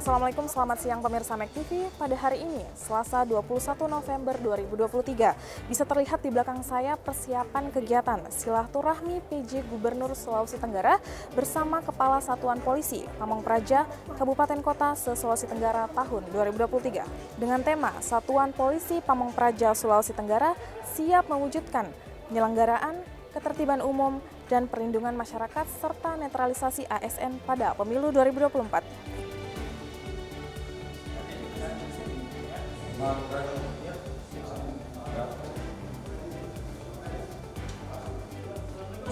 Assalamualaikum, selamat siang pemirsa Mek TV. Pada hari ini, Selasa 21 November 2023, bisa terlihat di belakang saya persiapan kegiatan silaturahmi PJ Gubernur Sulawesi Tenggara bersama Kepala Satuan Polisi Pamong Praja Kabupaten Kota se-Sulawesi Tenggara tahun 2023 dengan tema Satuan Polisi Pamong Praja Sulawesi Tenggara siap mewujudkan penyelenggaraan ketertiban umum dan perlindungan masyarakat serta netralisasi ASN pada pemilu 2024.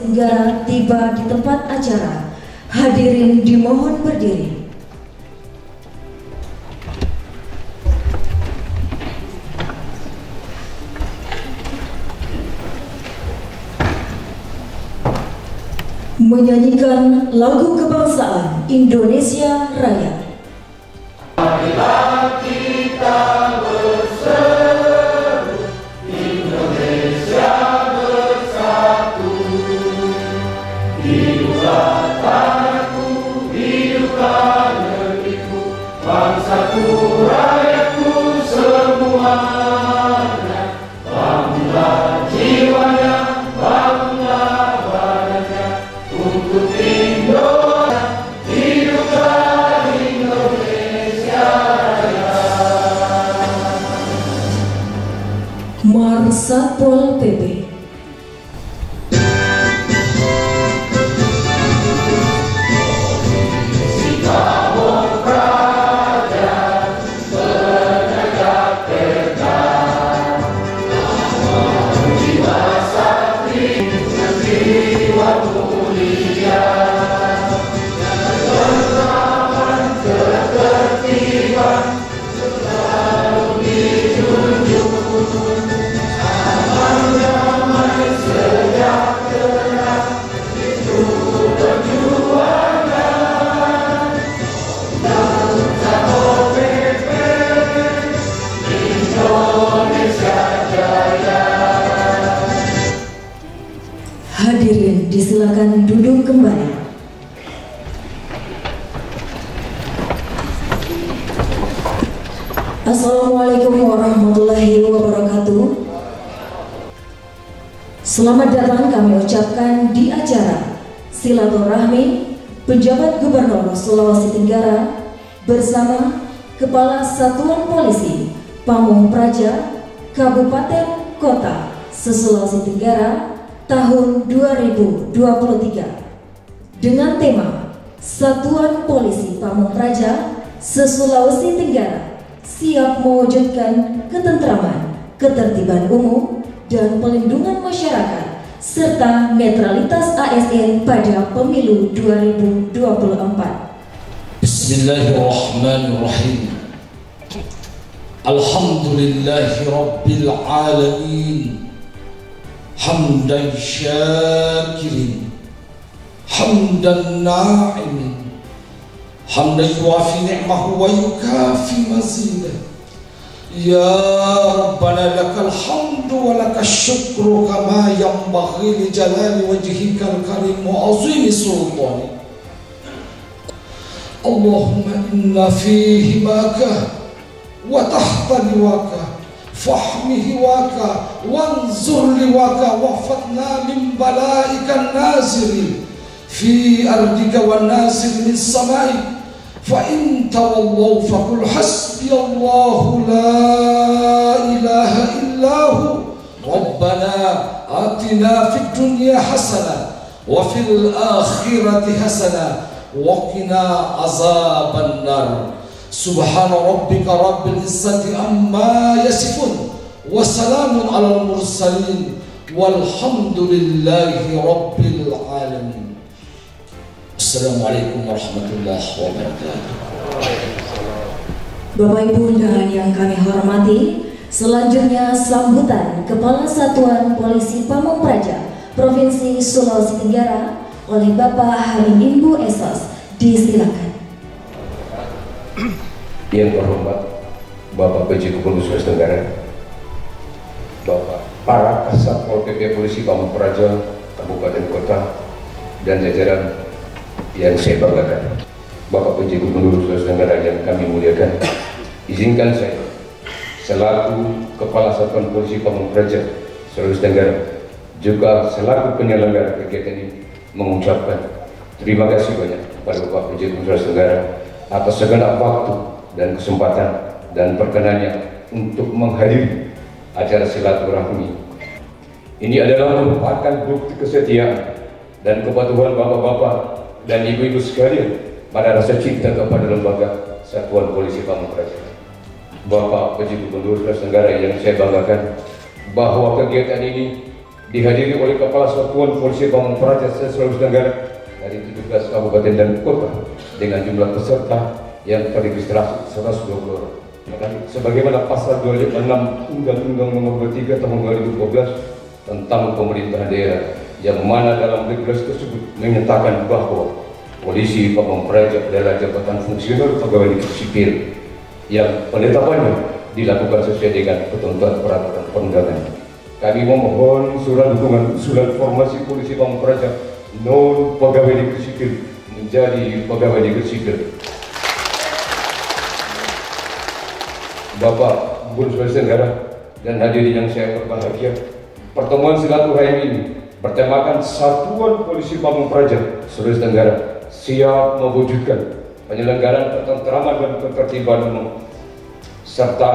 Tenggara tiba di tempat acara. Hadirin dimohon berdiri. Menyanyikan lagu kebangsaan Indonesia Raya. Kita berseru, Indonesia bersatu. Hiduplah tanahku, hiduplah negeriku, bangsaku, rakyatku semuanya. Bangunlah jiwanya, bangunlah badannya untuk Indonesia. Hiduplah Indonesia Raya. Marsatpol PP. Hadirin disilakan duduk kembali. Assalamualaikum warahmatullahi wabarakatuh. Selamat datang kami ucapkan di acara silaturahmi penjabat Gubernur Sulawesi Tenggara bersama Kepala Satuan Polisi Pamong Praja Kabupaten Kota se-Sulawesi Tenggara tahun 2023 dengan tema Satuan Polisi Pamong Praja se-Sulawesi Tenggara siap mewujudkan ketentraman, ketertiban umum, dan pelindungan masyarakat serta netralitas ASN pada pemilu 2024. Bismillahirrahmanirrahim. Alhamdulillahi Rabbil Alamin. Hamdan syakirin, hamdan na'imin, hamdan yuafi ni'mahu wa yukafi mazidah. Ya Rabbana lakal hamdu wa lakal syukru kama yanbaghi li jalali wajhikal karim wa azimi sultani. Allahumma inna fihi maka wa tahta liwaka fahmihi waka wanzur liwaka wafadna min balaika naziri fi ardika wa nazir min samai fa in tawallaw faqul hasbiyallahu la ilaha illahu rabbana atina fid dunya hasanah wa fil akhirati hasanah wa qina azaban nar. Subhana rabbika rabbil izzati amma yasifun wa salamun alal mursalin walhamdulillahi rabbil alamin. Assalamualaikum warahmatullahi wabarakatuh. Bapak Ibu dan yang kami hormati, selanjutnya sambutan Kepala Satuan Polisi Pamong Praja Provinsi Sulawesi Tenggara oleh Bapak Halim Imbu Esos. Disilakan. Yang terhormat Bapak PJ Gubernur Sulawesi Tenggara, Bapak para Kasatpol PP Polisi Pamong Praja Kabupaten Kota dan jajaran yang saya banggakan, Bapak PJ Gubernur Sulawesi Tenggara yang kami muliakan, izinkan saya selaku Kepala Satuan Polisi Pamung Praja Sulawesi Tenggara juga selaku penyelenggara kegiatan ini mengucapkan terima kasih banyak kepada Bapak PJ Gubernur Sulawesi Tenggara atas segala waktu dan kesempatan dan perkenannya untuk menghadiri acara silaturahmi. Ini adalah merupakan bukti kesetiaan dan kepatuhan bapak-bapak dan ibu-ibu sekalian pada rasa cinta kepada lembaga Satuan Polisi Pamung Praja. Bapak PJ Gubernur Sulawesi Tenggara yang saya banggakan, bahwa kegiatan ini dihadiri oleh Kepala Satuan Polisi Pamung Praja Sulawesi Tenggara dari 17 kabupaten dan kota dengan jumlah peserta yang terregistrasi 120 orang. Sebagaimana pasal 26 Undang-Undang Nomor 23 Tahun 2012 tentang pemerintahan daerah, yang mana dalam regulasi tersebut menyatakan bahwa Polisi Pamung Praja adalah jabatan fungsional pegawai negeri sipil yang penetapannya dilakukan sesuai dengan ketentuan peraturan perundangan. Kami memohon surat dukungan usulan formasi Polisi Pamung Praja non pegawai negeri sipil menjadi pegawai negeri sipil. Bapak Gubernur Sulawesi Tenggara dan hadirin yang saya berbahagia, pertemuan silaturahmi ini bertemakan Satuan Polisi Pamung Praja Sulawesi Tenggara siap mewujudkan penyelenggaraan ketentraman dan ketertiban umum serta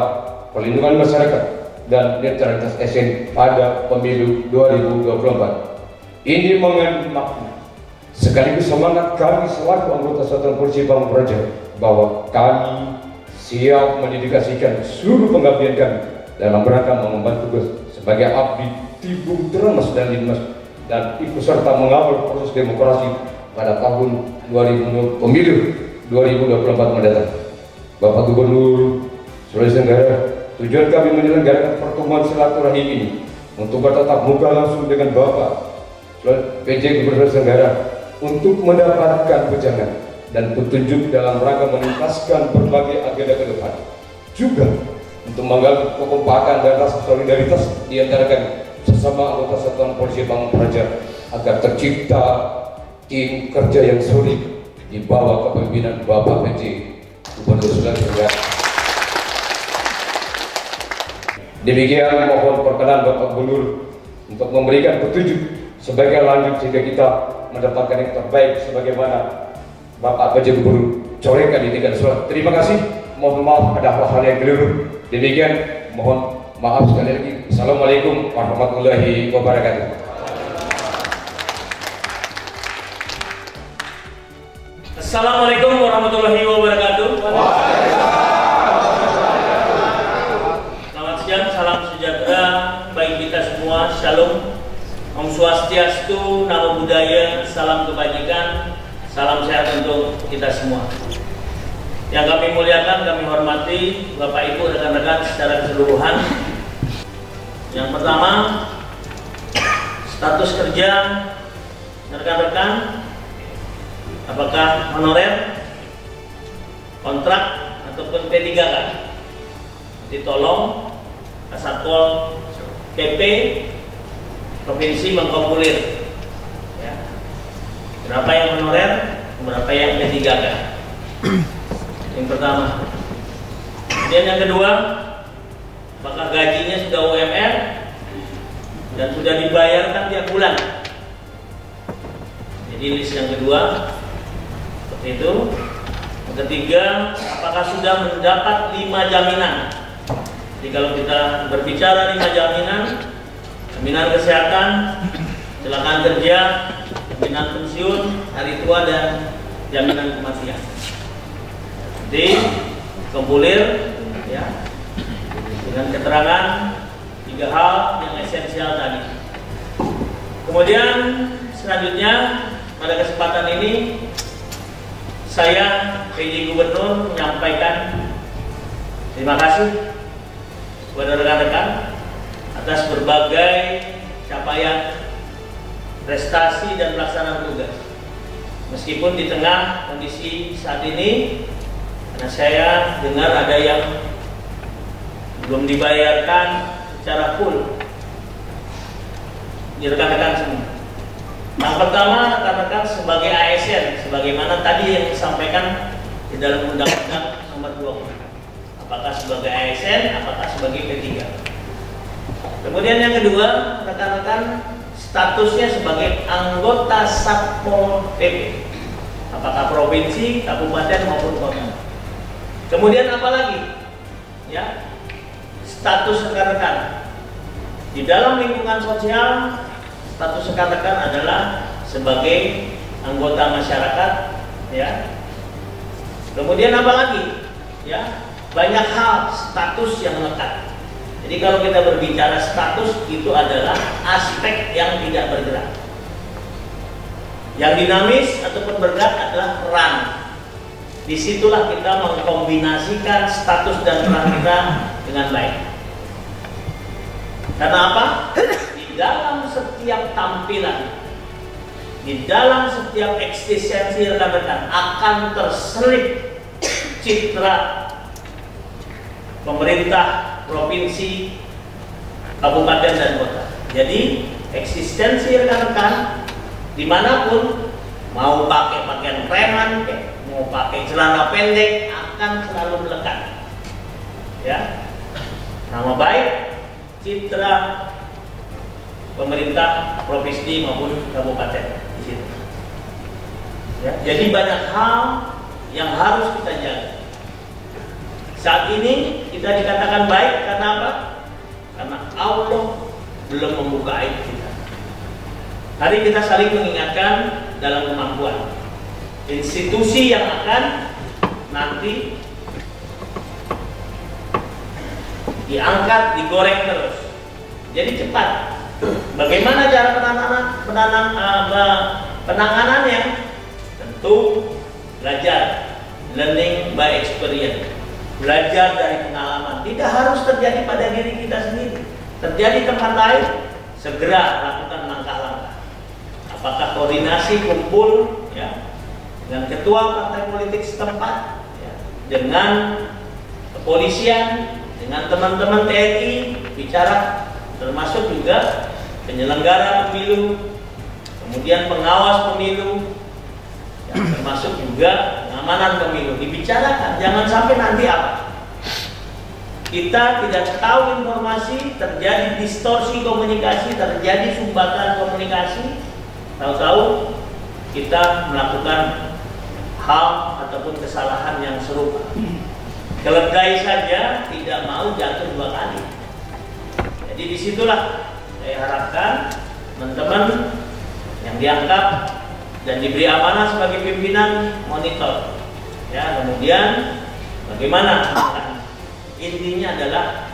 perlindungan masyarakat dan netralitas ASN pada pemilu 2024. Ini mengandung makna sekaligus semangat kami selaku anggota Satuan Polisi Pamung Praja bahwa kami siap mendedikasikan seluruh pengabdian kami dalam rangka mengemban tugas sebagai abdi tibung termas dan linmas dan ikut serta mengawal proses demokrasi pada tahun pemilu 2024 mendatang. Bapak Gubernur Sulawesi Tenggara, tujuan kami menyelenggarakan pertemuan silaturahmi ini untuk bertatap muka langsung dengan Bapak PJ Gubernur Sulawesi Tenggara untuk mendapatkan wejangan dan petunjuk dalam rangka menuntaskan berbagai agenda ke depan, juga untuk menggali kekompakan dan rasa solidaritas di antara kami sesama anggota Satuan Polisi Pamung Praja agar tercipta tim kerja yang solid di bawah kepemimpinan Bapak PJ Gubernur Sulawesi Tenggara. Demikian mohon perkenan Bapak Gubernur untuk memberikan petunjuk sebagai lanjut sehingga kita mendapatkan yang terbaik sebagaimana Bapak PJ Gubernur corekan di tingkat surat. Terima kasih. Mohon maaf ada hal-hal yang keliru. Demikian mohon maaf sekali lagi. Assalamualaikum warahmatullahi wabarakatuh. Assalamualaikum warahmatullahi wabarakatuh. Selamat siang, salam sejahtera bagi kita semua. Shalom, Om Swastiastu, Namo Buddhaya, salam kebajikan, salam sehat untuk kita semua. Yang kami muliakan, kami hormati Bapak Ibu, rekan-rekan secara keseluruhan. Yang pertama, status kerja rekan-rekan, apakah honorer, kontrak, ataupun P3K? Nanti tolong Kasatpol PP Provinsi mengkompulir ya, berapa yang honorer, berapa yang P3K. Yang pertama. Kemudian yang kedua, apakah gajinya sudah UMR dan sudah dibayarkan tiap bulan? Jadi list yang kedua seperti itu. Yang ketiga, apakah sudah mendapat 5 jaminan? Jadi kalau kita berbicara 5 jaminan, jaminan kesehatan, kecelakaan kerja, jaminan pensiun, hari tua, dan jaminan kematian. Jadi kompulir ya, dengan keterangan 3 hal yang esensial tadi. Kemudian selanjutnya pada kesempatan ini saya PJ Gubernur menyampaikan terima kasih kepada rekan-rekan atas berbagai capaian, prestasi dan pelaksanaan tugas. Meskipun di tengah kondisi saat ini, karena saya dengar ada yang belum dibayarkan secara full. Ini rekan-rekan semua. Yang pertama, rekan-rekan sebagai ASN, sebagaimana tadi yang disampaikan di dalam Undang-Undang Nomor 20. Apakah sebagai ASN, apakah sebagai P3. Kemudian yang kedua, rekan-rekan, statusnya sebagai anggota Satpol PP. Apakah provinsi, kabupaten maupun kota. Kemudian apa lagi? Ya, status rekan-rekan di dalam lingkungan sosial, status rekan-rekan adalah sebagai anggota masyarakat, ya. Kemudian apa lagi? Ya, banyak hal status yang melekat. Jadi kalau kita berbicara status, itu adalah aspek yang tidak bergerak. Yang dinamis ataupun bergerak adalah peran. Disitulah kita mengkombinasikan status dan peran kita dengan baik. Karena apa? Di dalam setiap tampilan, di dalam setiap eksistensi rekan-rekan akan terselip citra pemerintah, provinsi, kabupaten dan kota. Jadi eksistensi rekan-rekan dimanapun, mau pakai pakaian preman, mau pakai celana pendek, akan selalu melekat. Ya, nama baik, citra pemerintah provinsi maupun kabupaten di situ. Ya, jadi banyak hal yang harus kita jaga. Saat ini kita dikatakan baik karena apa? Karena Allah belum membuka aib kita. Hari kita saling mengingatkan dalam kemampuan. Institusi yang akan nanti diangkat, digoreng terus. Jadi cepat. Bagaimana cara penanganannya? Tentu belajar, learning by experience. Belajar dari pengalaman. Tidak harus terjadi pada diri kita sendiri. Terjadi tempat lain, segera lakukan langkah-langkah. Apakah koordinasi kumpul, ya, dengan ketua partai politik setempat, ya, dengan kepolisian, dengan teman-teman TNI, bicara, termasuk juga penyelenggara pemilu, kemudian pengawas pemilu, ya, termasuk juga pengamanan pemilu, dibicarakan. Jangan sampai nanti apa? Kita tidak tahu informasi, terjadi distorsi komunikasi, terjadi sumbatan komunikasi, tahu-tahu kita melakukan hal ataupun kesalahan yang serupa. Keledai saja tidak mau jatuh 2 kali. Jadi disitulah saya harapkan teman-teman yang diangkat dan diberi amanah sebagai pimpinan monitor. Ya, kemudian bagaimana? Intinya adalah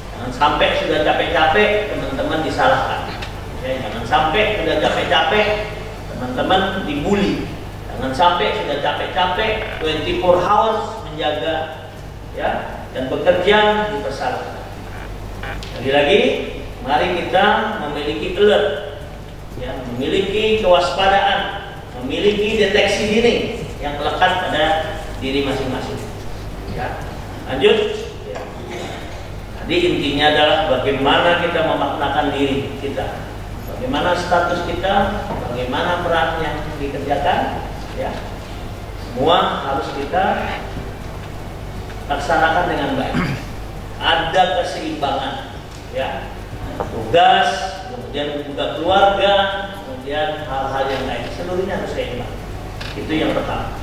jangan sampai sudah capek-capek teman-teman disalahkan. Ya, jangan sampai sudah capek-capek teman-teman dibully. Jangan sampai sudah capek-capek 24 hours menjaga, ya, dan bekerja dipersalahkan. Lagi-lagi, mari kita memiliki alert, ya, memiliki kewaspadaan, memiliki deteksi dini yang melekat pada diri masing-masing. Ya, lanjut. Ya. Tadi intinya adalah bagaimana kita memaknakan diri kita. Bagaimana status kita, bagaimana peran yang dikerjakan, ya, semua harus kita laksanakan dengan baik. Ada keseimbangan, ya, tugas, kemudian juga keluarga, kemudian hal-hal yang lain, seluruhnya harus seimbang. Itu yang pertama.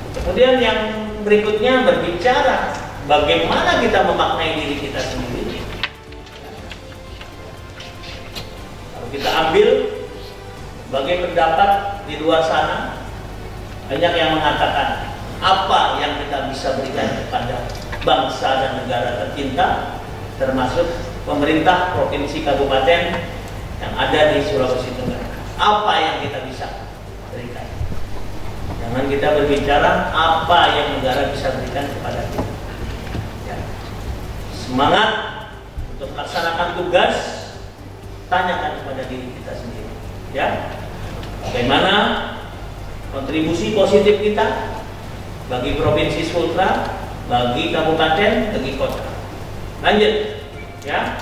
Kemudian yang berikutnya berbicara bagaimana kita memaknai diri kita sendiri. Kita ambil sebagai pendapat di luar sana, banyak yang mengatakan apa yang kita bisa berikan kepada bangsa dan negara tercinta, termasuk pemerintah provinsi kabupaten yang ada di Sulawesi Tenggara. Apa yang kita bisa berikan? Jangan kita berbicara apa yang negara bisa berikan kepada kita. Ya. Semangat untuk melaksanakan tugas, tanyakan kepada diri kita sendiri, ya, bagaimana kontribusi positif kita bagi provinsi Sultra, bagi kabupaten, bagi kota. Lanjut, ya,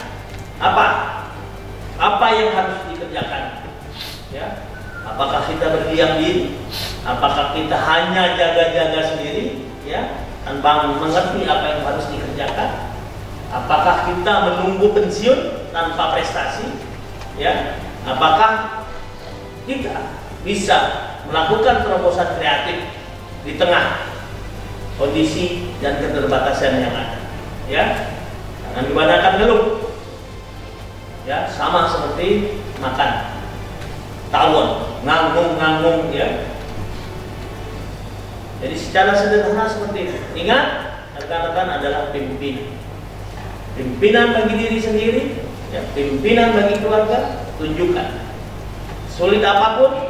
apa yang harus dikerjakan, ya, apakah kita berdiam diri, Apakah kita hanya jaga-jaga sendiri, ya, tanpa mengerti apa yang harus dikerjakan? Apakah kita menunggu pensiun tanpa prestasi, ya? Apakah kita bisa melakukan terobosan kreatif di tengah kondisi dan keterbatasan yang ada, ya? Jangan dibanakan ngeluh, ya, sama seperti makan tawon, nganggung, ya. Jadi secara sederhana seperti itu. Ingat, rekan-rekan adalah pimpinan. Pimpinan bagi diri sendiri, ya, pimpinan bagi keluarga. Tunjukkan. Sulit apapun,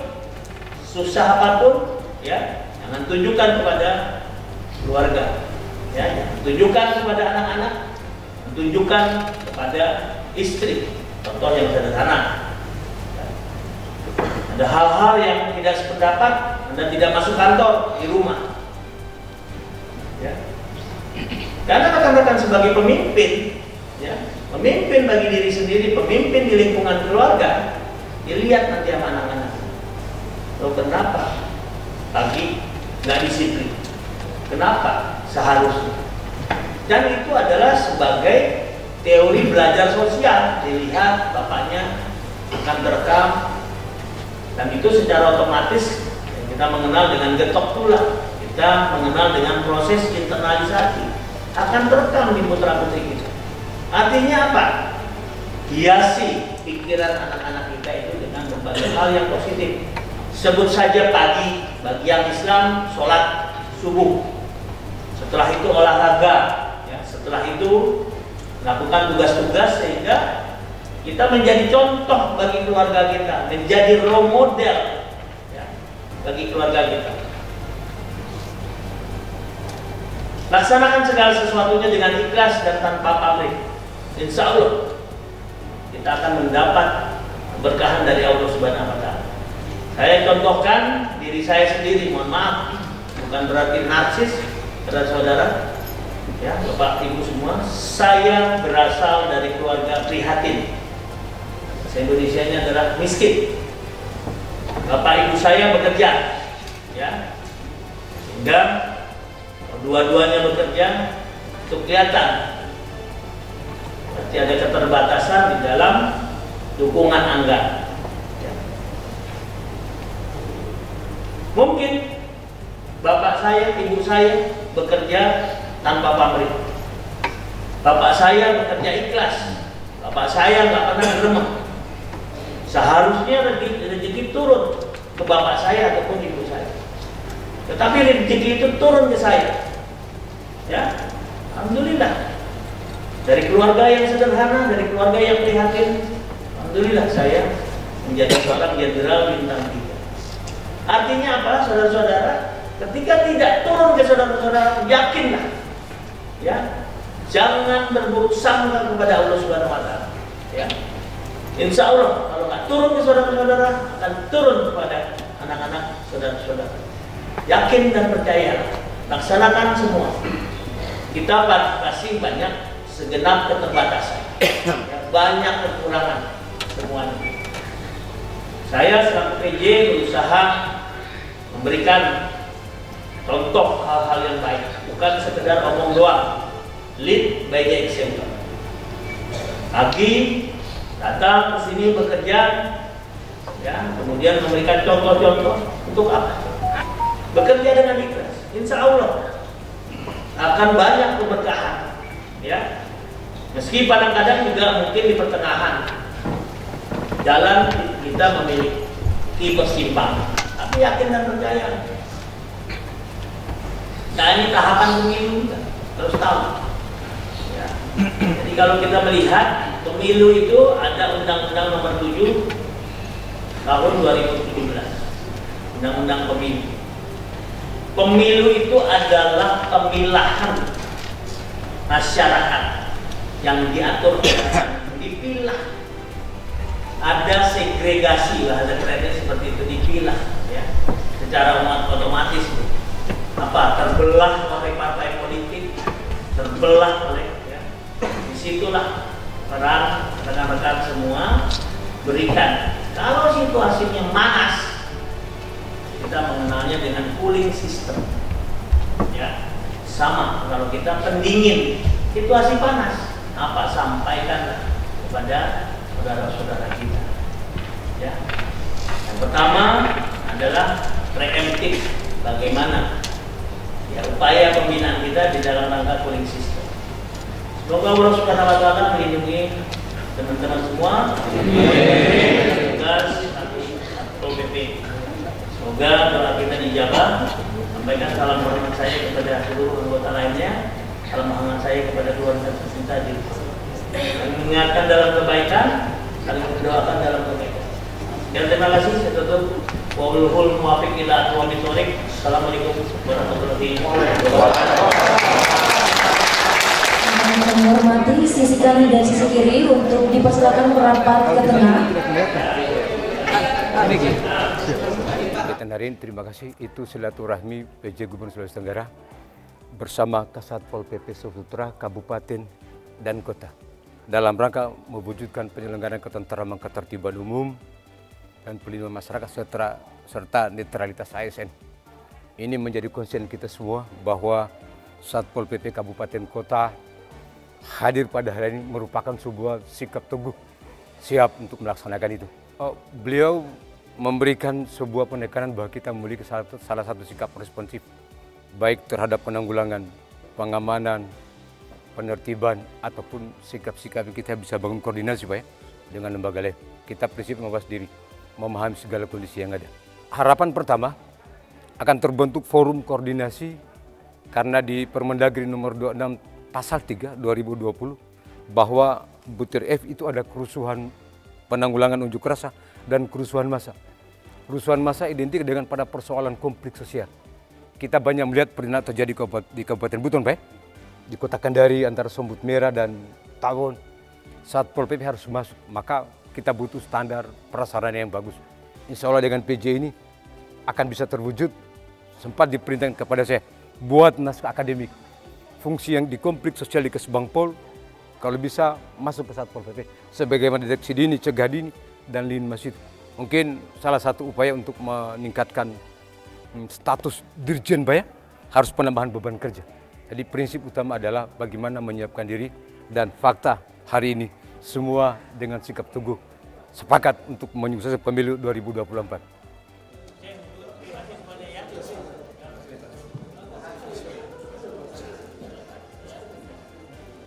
susah apapun, ya, jangan tunjukkan kepada keluarga, ya, jangan tunjukkan kepada anak-anak, tunjukkan kepada istri. Contoh yang sederhana. Ada hal-hal yang tidak sependapat, Anda tidak masuk kantor, di rumah, ya. Karena rekan-rekan sebagai pemimpin, ya, pemimpin bagi diri sendiri, pemimpin di lingkungan keluarga, dilihat nanti sama anak-anak. Loh, kenapa pagi nggak disiplin? Kenapa seharusnya? Dan itu adalah sebagai teori belajar sosial. Dilihat bapaknya akan terekam. Dan itu secara otomatis kita mengenal dengan getok tulang, kita mengenal dengan proses internalisasi, akan terekam di putra-putri kita. Artinya apa? Hiasi pikiran anak-anak kita itu dengan berbagai hal yang positif. Sebut saja pagi, bagi yang Islam, sholat subuh. Setelah itu olahraga, ya. Setelah itu lakukan tugas-tugas sehingga kita menjadi contoh bagi keluarga kita, menjadi role model, ya, bagi keluarga kita. Laksanakan segala sesuatunya dengan ikhlas dan tanpa pamrih. Insya Allah kita akan mendapat keberkahan dari Allah Subhanahu wa Ta'ala. Saya contohkan diri saya sendiri, mohon maaf, bukan berarti narsis, saudara-saudara, ya, Bapak Ibu semua. Saya berasal dari keluarga prihatin. Indonesianya adalah miskin. Bapak ibu saya bekerja, ya, sehingga dua-duanya bekerja itu kelihatan. Berarti ada keterbatasan di dalam dukungan anggaran. Ya. Mungkin bapak saya, ibu saya bekerja tanpa pamrih. Bapak saya bekerja ikhlas. Bapak saya nggak pernah geremah. Seharusnya rezeki turun ke bapak saya ataupun ibu saya, tetapi rezeki itu turun ke saya, ya. Alhamdulillah, dari keluarga yang sederhana, dari keluarga yang prihatin, alhamdulillah saya menjadi seorang jenderal bintang 3. Artinya apa, saudara-saudara? Ketika tidak turun ke saudara-saudara, yakinlah, ya, jangan berburuk sangka kepada Allah Subhanahu wa Ta'ala, ya. Insya Allah kalau nggak turun ke saudara-saudara, akan turun kepada anak-anak saudara-saudara. Yakin dan percaya, laksanakan semua. Kita pasti banyak segenap keterbatasan, ya, banyak kekurangan semuanya. Saya selaku PJ berusaha memberikan contoh hal-hal yang baik, bukan sekedar omong doang. Lead by the example. Pagi datang ke sini bekerja, ya, kemudian memberikan contoh-contoh. Untuk apa? Bekerja dengan ikhlas. Insya Allah akan banyak keberkahan, ya. Meski kadang-kadang juga mungkin di pertengahan jalan kita memiliki persimpangan, tapi yakin dan percaya. Nah, ini tahapan pemilu kita harus tahu, ya. Jadi kalau kita melihat pemilu itu ada Undang-Undang Nomor 7 tahun 2017, Undang-Undang Pemilu. Pemilu itu adalah pemilahan masyarakat yang diatur dipilah. Ada segregasi, bahasa kerennya seperti itu, dipilah, ya, secara otomatis. Apa, terbelah oleh partai politik, terbelah oleh, ya, disitulah peran rekan-rekan semua berikan. Kalau situasinya manas, kita mengenalnya dengan cooling system. Ya, sama kalau kita pendingin situasi panas, apa sampaikan kepada saudara-saudara kita. Ya, yang pertama adalah preemptif, bagaimana ya upaya pembinaan kita di dalam rangka cooling system. Semoga Allah Subhanahu wa taala melindungi teman-teman semua. Tugas Satpol PP. Semoga doa kita dijabah. Sampaikan salam hormat saya kepada seluruh anggota lainnya. Salam hangat saya kepada keluarga tercinta di mengingatkan dalam kebaikan, saling mendoakan dalam kebaikan. Dan terima kasih, saya tutup. Wabillahi muwaffiq ila aqwamit thoriq. Assalamualaikum warahmatullahi wabarakatuh. Kami hormati sisi kanan dan sisi kiri untuk dipersilakan merapat ke tengah. Kegiatan hari ini, terima kasih, itu silaturahmi PJ Gubernur Sulawesi Tenggara bersama Kasatpol PP Sumatera Kabupaten dan Kota dalam rangka mewujudkan penyelenggaraan ketentraman ketertiban umum dan pelindungan masyarakat serta netralitas ASN. Ini menjadi konsen kita semua bahwa Satpol PP Kabupaten Kota hadir pada hari ini merupakan sebuah sikap teguh siap untuk melaksanakan itu. Beliau memberikan sebuah penekanan bahwa kita memiliki salah satu sikap responsif baik terhadap penanggulangan, pengamanan, penertiban ataupun sikap-sikap yang kita bisa bangun koordinasi Pak ya, dengan lembaga lain. Kita prinsip mawas diri, memahami segala kondisi yang ada. Harapan pertama akan terbentuk forum koordinasi karena di Permendagri nomor 26 pasal 3 2020 bahwa butir F itu ada kerusuhan penanggulangan unjuk rasa dan kerusuhan massa. Kerusuhan massa identik dengan pada persoalan konflik sosial. Kita banyak melihat pernah terjadi di Kabupaten Buton Pak, di Kota Kendari antara Sombut Merah dan Tawon. Satpol PP harus masuk, maka kita butuh standar prasarana yang bagus. Insya Allah dengan PJ ini akan bisa terwujud. Sempat diperintahkan kepada saya, buat naskah akademik. Fungsi yang di konflik sosial di Kesbangpol, kalau bisa masuk ke Satpol PP. Sebagaimana deteksi dini, cegah dini, dan lini masjid. Mungkin salah satu upaya untuk meningkatkan status dirjen Pak ya, harus penambahan beban kerja. Jadi prinsip utama adalah bagaimana menyiapkan diri, dan fakta hari ini semua dengan sikap teguh sepakat untuk menyukseskan pemilu 2024.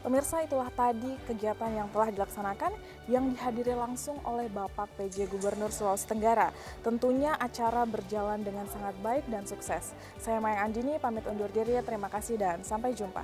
Pemirsa, itulah tadi kegiatan yang telah dilaksanakan yang dihadiri langsung oleh Bapak PJ Gubernur Sulawesi Tenggara. Tentunya acara berjalan dengan sangat baik dan sukses. Saya Mayang Andini, pamit undur diri, terima kasih dan sampai jumpa.